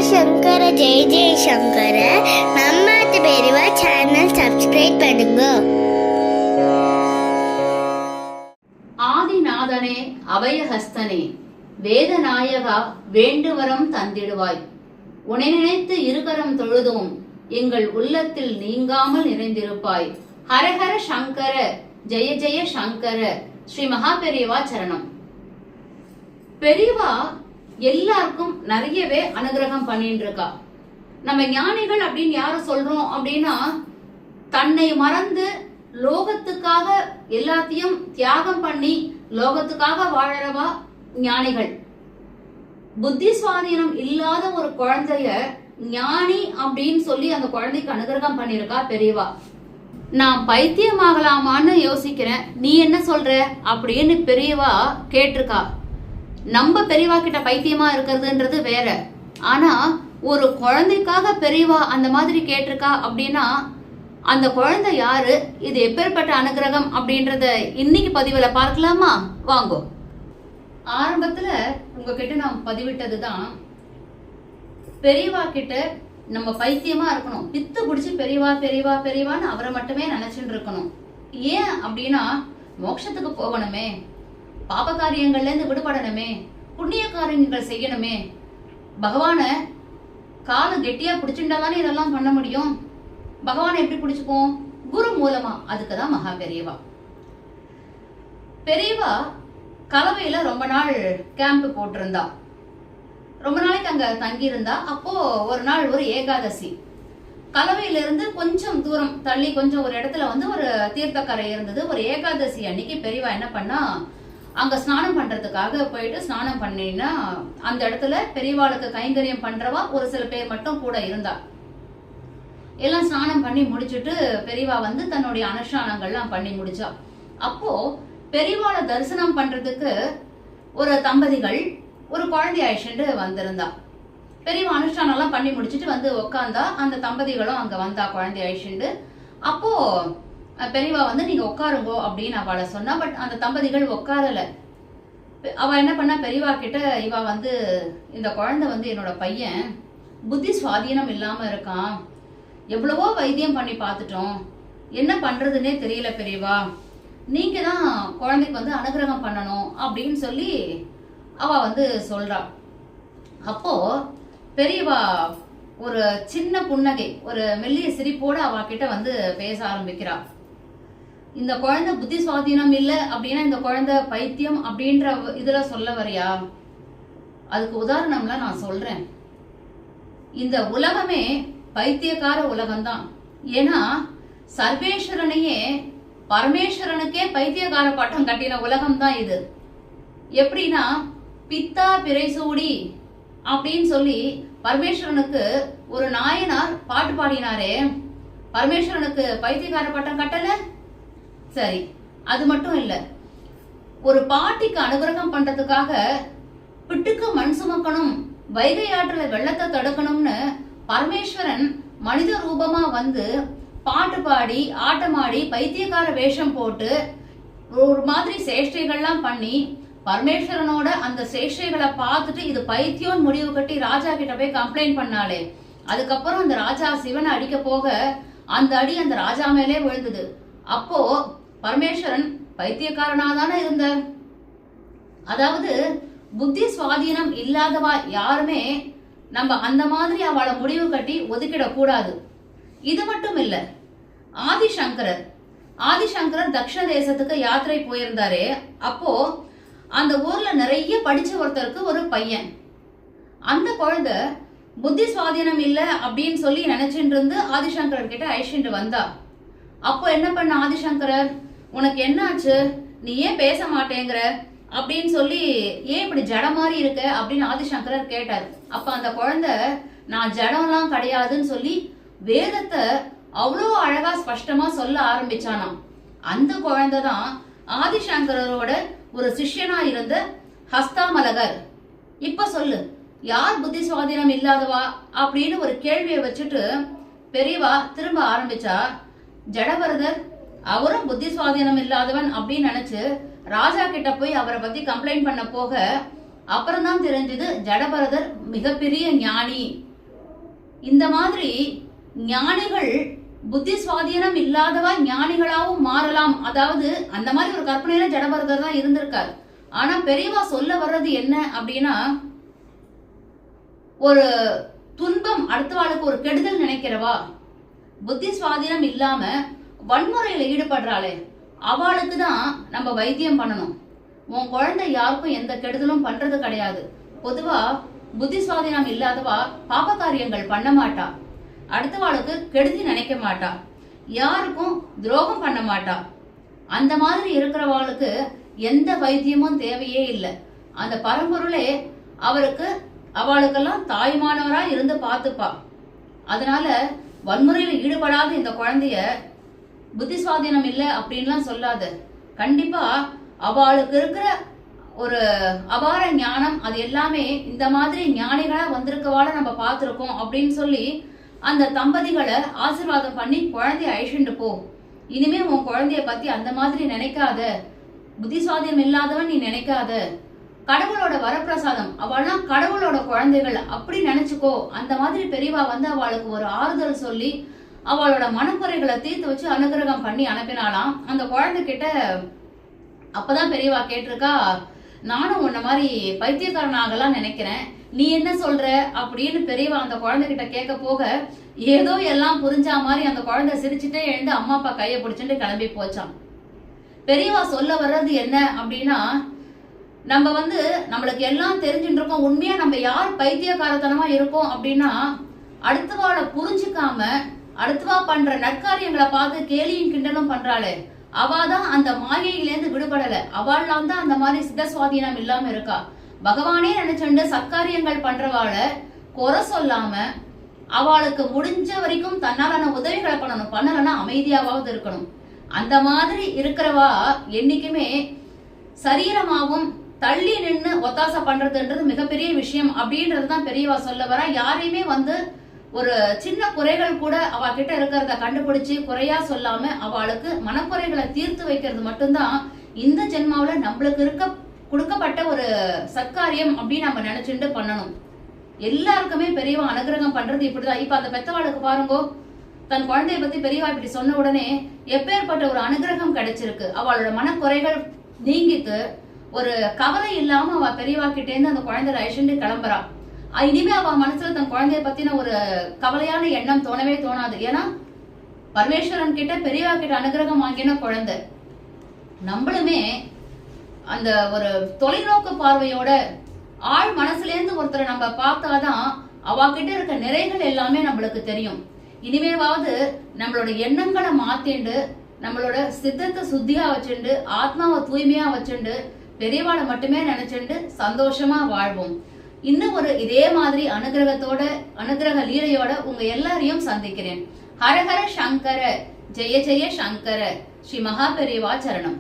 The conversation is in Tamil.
சங்கர ஜெய ஜெய சங்கர. நம்ம பெரியவா சேனல் சப்ஸ்கிரைப் பண்ணுங்க. ஆதிநாதனே அபயஹஸ்தனே வேதநாயகா வேண்டுவரம் தந்திடுவாய். உன்னை நினைத்து இருகரம் தொழுதும் எங்கள் உள்ளத்தில் நீங்காமல் நிறைந்திருப்பாய். ஹரஹர சங்கர ஜெய ஜெய சங்கர. ஸ்ரீ மகா பெரியவா சரணம். பெரியவா எல்லாருக்கும் நிறையவே அனுகிரகம் பண்ணிட்டு இருக்கா. நம்ம ஞானிகள் அப்படின்னு யார சொல்றோம் அப்படின்னா, தன்னை மறந்து லோகத்துக்காக எல்லாத்தையும் தியாகம் பண்ணி லோகத்துக்காக வாழறவா ஞானிகள். புத்தி சுவாதீனம் இல்லாத ஒரு குழந்தைய ஞானி அப்படின்னு சொல்லி அந்த குழந்தைக்கு அனுகிரகம் பண்ணிருக்கா பெரியவா. நான் பைத்தியமாகலாமான்னு யோசிக்கிறேன், நீ என்ன சொல்ற அப்படின்னு பெரியவா கேட்டிருக்கா. நம்ம பெரியவா கிட்ட பைத்தியமா இருக்கிறதுன்றது வேற. ஆனா ஒரு குழந்தைக்காக பெரியவா அந்த மாதிரி கேட்டிருக்கா அப்படின்னா, அந்த குழந்தை யாரு, இது எப்பேற்பட்ட அனுகிரகம் அப்படின்றத இன்னைக்கு பதிவுல பார்க்கலாமா? வாங்கோ. ஆரம்பத்துல உங்ககிட்ட நான் பதிவிட்டதுதான், பெரியவா கிட்ட நம்ம பைத்தியமா இருக்கணும், பித்து பிடிச்சி பெரியவா பெரியவா பெரியவான்னு அவரை மட்டுமே நினைச்சுட்டு இருக்கணும். ஏன் அப்படின்னா, மோட்சத்துக்கு போகணுமே, பாப காரியங்கள்ல இருந்து விடுபடணுமே, புண்ணிய காரியங்கள் செய்யணுமே. பகவான காலை கெட்டியா பிடிச்சுட்டாதானே இதெல்லாம் பண்ண முடியும். பகவானை எப்படி பிடிச்சுப்போம்? குரு மூலமா. அதுக்குதான் மகா பெரியவா. பெரியவா கலவையில ரொம்ப நாள் கேம்ப் போட்டிருந்தா, ரொம்ப நாளைக்கு அங்க தங்கி இருந்தா. அப்போ ஒரு நாள் ஒரு ஏகாதசி, கலவையில இருந்து கொஞ்சம் தூரம் தள்ளி கொஞ்சம் ஒரு இடத்துல ஒரு தீர்த்தக்கரை இருந்தது. ஒரு ஏகாதசி அன்னைக்கு பெரியவா என்ன பண்ணா, அங்க ஸ்நானம் பண்றதுக்காக போயிட்டு ஸ்நானம் பண்ணினா, அந்த இடத்துல பெரியவாளுக்கு கைங்கரியம் பண்றவா ஒரு சில பேர் மட்டும் கூட இருந்தா. எல்லாம் ஸ்நானம் பண்ணி முடிச்சுட்டு பெரியவா தன்னுடைய அனுஷ்டானங்கள்லாம் பண்ணி முடிச்சா. அப்போ பெரியவாளை தரிசனம் பண்றதுக்கு ஒரு தம்பதிகள் ஒரு குழந்தை அழைச்சிட்டு வந்திருந்தா. பெரியவா அனுஷ்டானம் எல்லாம் பண்ணி முடிச்சுட்டு உட்காந்தா. அந்த தம்பதிகளும் அங்க வந்தா குழந்தை அழைச்சிட்டு. அப்போ பெரியவா நீங்க உட்காருங்கோ அப்படின்னு அவளை சொன்னா. பட் அந்த தம்பதிகள் உட்காரல. அவ என்ன பண்ணா, பெரியவா கிட்ட இவ இந்த குழந்தை என்னோட பையன் புத்தி சுவாதீனம் இல்லாம இருக்கான், எவ்வளவோ வைத்தியம் பண்ணி பார்த்துட்டோம், என்ன பண்றதுன்னே தெரியல பெரியவா, நீங்க தான் குழந்தைக்கு அனுகிரகம் பண்ணணும் அப்படின்னு சொல்லி அவ சொல்றா. அப்போ பெரியவா ஒரு சின்ன புன்னகை, ஒரு மெல்லிய சிரிப்போட அவ கிட்ட பேச ஆரம்பிக்கிறா. இந்த குழந்தை புத்தி சுவாதீனம் இல்ல அப்படின்னா இந்த குழந்தை பைத்தியம் அப்படின்ற இதுல சொல்ல வரையா? அதுக்கு உதாரணம்லாம் நான் சொல்றேன். இந்த உலகமே பைத்தியக்கார உலகம்தான். ஏன்னா சர்வேஸ்வரனையே பரமேஸ்வரனுக்கே பைத்தியக்கார பட்டம் கட்டின உலகம் தான் இது. எப்படின்னா, பித்தா பிறைசூடி அப்படின்னு சொல்லி பரமேஸ்வரனுக்கு ஒரு நாயனார் பாட்டு பாடினாரே, பரமேஸ்வரனுக்கு பைத்தியக்கார பட்டம் கட்டல. சரி, அது மட்டும் இல்ல, ஒரு பாட்டிக்கு அனுகிரகம் பண்றதுக்காக பிட்டுக்கு மண் சுமக்கணும், வைகை ஆற்றுல வெள்ளத்தை தடுக்கணும்னு பரமேஸ்வரன் மனித ரூபமா பாட்டு பாடி ஆட்டமாடி பைத்தியக்கார வேஷம் போட்டு ஒரு மாதிரி சேஷ்டைகள்லாம் பண்ணி பரமேஸ்வரனோட அந்த சேஷ்டைகளை பார்த்துட்டு இது பைத்தியம் முடிவு கட்டி ராஜா கிட்ட போய் கம்ப்ளைண்ட் பண்ணாலே. அதுக்கப்புறம் அந்த ராஜா சிவனை அடிக்க போக அந்த அடி அந்த ராஜா மேலே விழுந்தது. அப்போ பரமேஸ்வரன் பைத்தியக்காரனா தானே இருந்தார். அதாவது புத்தி சுவாதீனம் இல்லாதவா யாருமே நம்ம அந்த மாதிரி அவளை முடிவு கட்டி ஒதுக்கிட கூடாது. இது மட்டும் இல்ல, ஆதிசங்கரர் தக்ஷண தேசத்துக்கு யாத்திரை போயிருந்தாரு. அப்போ அந்த ஊர்ல நிறைய படிச்ச ஒருத்தருக்கு ஒரு பையன், அந்த குழந்தை புத்தி சுவாதீனம் இல்ல அப்படின்னு சொல்லி நினைச்சிட்டு இருந்து ஆதிசங்கரர் கிட்ட அழைச்சிட்டு வந்தா. அப்போ என்ன பண்ண ஆதிசங்கரர், உனக்கு என்னாச்சு, நீ ஏன் பேச மாட்டேங்கிற அப்படின்னு சொல்லி, ஏன் இப்படி ஜட மாதிரி இருக்க அப்படின்னு ஆதிசங்கரர் கேட்டார். அப்ப அந்த குழந்தை, நான் ஜடம்லாம் கிடையாதுன்னு சொல்லி வேதத்தை அவ்வளோ அழகா ஸ்பஷ்டமா சொல்ல ஆரம்பிச்சானாம். அந்த குழந்தை தான் ஆதிசங்கரோட ஒரு சிஷ்யனா இருந்த ஹஸ்தாமலகர். இப்ப சொல்லு, யார் புத்தி சுவாதீனம் இல்லாதவா அப்படின்னு ஒரு கேள்வியை வச்சுட்டு பெரியவா திரும்ப ஆரம்பிச்சா. ஜடபரதர் அவரும் புத்தி சுவாதீனம் இல்லாதவன் அப்படின்னு நினைச்சு ராஜா கிட்ட போய் அவரை பத்தி கம்ப்ளைண்ட் பண்ண போக அப்புறம் தான் தெரிஞ்சது ஜடபரதர் மிகப்பெரிய ஞானி இந்த மாதிரி ஞானிகள் புத்தி சுவாதீனம் இல்லாதவா ஞானிகளாவும் மாறலாம். அதாவது அந்த மாதிரி ஒரு கற்பனையில ஜடபரதர் தான் இருந்திருக்கார். ஆனா பெரியவா சொல்ல வர்றது என்ன அப்படின்னா, ஒரு துன்பம் அடுத்தவாளுக்கு ஒரு கெடுதல் நினைக்கிறவா புத்தி சுவாதீனம் இல்லாம வன்முறையில ஈடுபடுறாளே அவளுக்கு தான் நம்ம வைத்தியம் பண்ணணும். உன் குழந்தை யாருக்கும் எந்த கெடுதலும் பண்றது கிடையாது. பொதுவா புத்தி சுவாதீனம் இல்லாதவா பாப காரியங்கள் பண்ண மாட்டா, அடுத்தவாளுக்கு கெடுதி நினைக்க மாட்டா, யாருக்கும் துரோகம் பண்ண மாட்டா. அந்த மாதிரி இருக்கிறவாளுக்கு எந்த வைத்தியமும் தேவையே இல்லை. அந்த பரம்பொருளே அவளுக்கெல்லாம் தாய்மானவரா இருந்து பார்த்துப்பா. அதனால வன்முறையில ஈடுபடாத இந்த குழந்தைய புத்தி சுவாதீனம் இல்லை அப்படின்லாம் சொல்லாத. கண்டிப்பா அவளுக்கு இருக்கிற ஒரு அபார ஞானம் அது எல்லாமே இந்த மாதிரி ஞானிகளா வந்திருக்கவால நம்ம பார்த்திருக்கோம் அப்படின்னு சொல்லி அந்த தம்பதிகளை ஆசீர்வாதம் பண்ணி குழந்தைய அழிச்சுட்டு போ. இனிமே உன் குழந்தைய பத்தி அந்த மாதிரி நினைக்காத, புத்தி சுவாதீனம் இல்லாதவன் நீ நினைக்காத, கடவுளோட வரப்பிரசாதம், அவள்லாம் கடவுளோட குழந்தைகள் அப்படி நினைச்சுக்கோ. அந்த மாதிரி பெரியவா வந்து அவளுக்கு ஒரு ஆறுதல் சொல்லி அவளோட மனக்குறைகளை தீர்த்து வச்சு அனுகிரகம் பண்ணி அனுப்பினாலாம். அந்த குழந்தை கிட்ட அப்பதான் பெரியவா கேட்டிருக்கா, நானும் உன்ன மாதிரி பைத்தியக்காரனாகலாம் நினைக்கிறேன், நீ என்ன சொல்ற அப்படின்னு பெரியவா அந்த குழந்தைகிட்ட கேட்க போக ஏதோ எல்லாம் புரிஞ்சா மாதிரி அந்த குழந்தை சிரிச்சுட்டே எழுந்து அம்மா அப்பா கையை பிடிச்சிட்டு கிளம்பி போச்சான். பெரியவா சொல்ல வர்றது என்ன அப்படின்னா, நம்ம வந்து நம்மளுக்கு எல்லாம் தெரிஞ்சுட்டு இருக்கோம், உண்மையா நம்ம யார் பைத்தியக்காரத்தனமா இருக்கோம் அப்படின்னா, அடுத்தவாளை புரிஞ்சுக்காம அடுத்தவா பண்ற நற்காரியங்களை பார்த்து கேலியும் கிண்டலும் பண்றாளே அவாதான் அந்த மாயையிலேருந்து விடுபடல. அவள்லாம் தான் அந்த மாதிரி சித்த சுவாதீனம் இல்லாம இருக்கா. பகவானே நினைச்சுண்டு சத்காரியங்கள் பண்றவாள குறை சொல்லாம அவளுக்கு முடிஞ்ச வரைக்கும் தன்னாலான உதவிகளை பண்ணலன்னா அமைதியாவது இருக்கணும். அந்த மாதிரி இருக்கிறவா என்னைக்குமே சரீரமாவும் தள்ளி நின்று ஒத்தாசை பண்றதுன்றது மிகப்பெரிய விஷயம் அப்படின்றதுதான் பெரியவா சொல்ல வர. யாரையுமே வந்து ஒரு சின்ன குறைகள் கூட அவ கிட்ட இருக்கிறத கண்டுபிடிச்சு குறையா சொல்லாம அவளுக்கு மனக்குறைகளை தீர்த்து வைக்கிறது மட்டும்தான் இந்த ஜென்மாவில நம்மளுக்கு கொடுக்கப்பட்ட ஒரு சத்காரியம் அப்படின்னு நம்ம நினைச்சுட்டு பண்ணணும். எல்லாருக்குமே பெரியவா அனுகிரகம் பண்றது இப்படிதான். இப்ப அந்த பெத்தவாளுக்கு பாருங்கோ, தன் குழந்தைய பத்தி பெரியவா இப்படி சொன்ன உடனே எப்பேற்பட்ட ஒரு அனுகிரகம் கிடைச்சிருக்கு. அவளோட மனக்குறைகள் நீங்கிட்டு ஒரு கவலை இல்லாம அவ பெரியவா கிட்டே இருந்து அந்த குழந்தைய அழிச்சுட்டு கிளம்புறா. இனிமே அவ மனசுல தன் குழந்தைய பத்தின ஒரு கவலையான எண்ணம் தோணவே தோணாது. ஏன்னா பரமேஸ்வரன் கிட்ட பெரியவா கிட்ட அனுகிரகம் வாங்கின குழந்தை. நம்மளுமே அந்த ஒரு தொலைநோக்கு பார்வையோட ஆழ் மனசுல இருந்து ஒருத்தரை நம்ம பார்த்தாதான் அவகிட்ட இருக்க நிறைகள் எல்லாமே நம்மளுக்கு தெரியும். இனிமேவாவது நம்மளோட எண்ணங்களை மாத்திண்டு நம்மளோட சித்தத்தை சுத்தியா வச்சுண்டு ஆத்மாவை தூய்மையா வச்சுண்டு பெரியவாளை மட்டுமே நினைச்சுண்டு சந்தோஷமா வாழ்வோம். இன்னும் ஒரு இதே மாதிரி அனுகிரகத்தோட அனுகிரக லீலையோட உங்க எல்லாரையும் சந்திக்கிறேன். ஹரஹர சங்கர, ஜெய ஜெய சங்கர, ஸ்ரீ மகா பெரியவா சரணம்.